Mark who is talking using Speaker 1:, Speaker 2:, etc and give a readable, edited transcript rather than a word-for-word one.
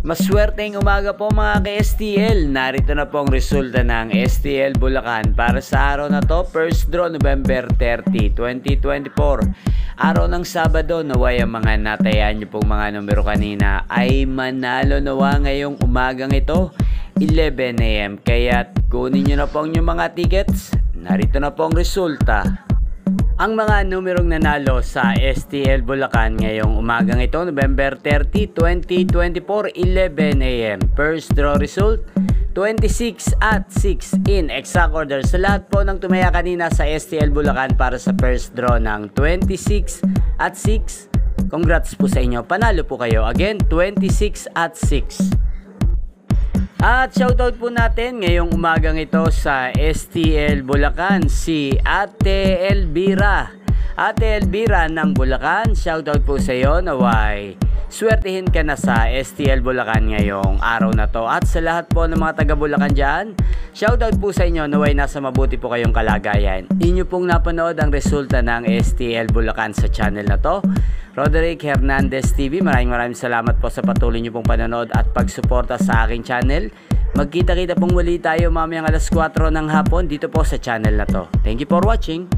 Speaker 1: Maswerteng umaga po mga ka-STL. Narito na po ang resulta ng STL Bulacan para sa araw na to, first draw November 30, 2024. Araw ng Sabado, naway ang mga natayan nyo pong mga numero kanina ay manalo nawa ngayong umagang ito, 11 AM. Kaya kunin nyo na po ang inyong mga tickets. Narito na po ang resulta. Ang mga numerong nanalo sa STL Bulacan ngayong umagang ito, November 30, 2024, 11 AM. First draw result, 26 at 6 in exact order. Sa lahat po ng tumaya kanina sa STL Bulacan para sa first draw ng 26 at 6, congrats po sa inyo. Panalo po kayo. Again, 26 at 6. At shoutout po natin ngayong umagang ito sa STL Bulacan, si Ate Elvira. Ate Elvira ng Bulacan, shoutout po sa iyo. Naway, swertihin ka na sa STL Bulacan ngayong araw na to. At sa lahat po ng mga taga Bulacan dyan, shoutout po sa inyo. Naway nasa mabuti po kayong kalagayan. Inyo pong napanood ang resulta ng STL Bulacan sa channel na to, Roderick Hernandez TV. Maraming salamat po sa patuloy niyo pong panonood at pagsuporta sa aking channel. Magkita-kita pong muli tayo mamayang alas 4 ng hapon dito po sa channel na to. Thank you for watching.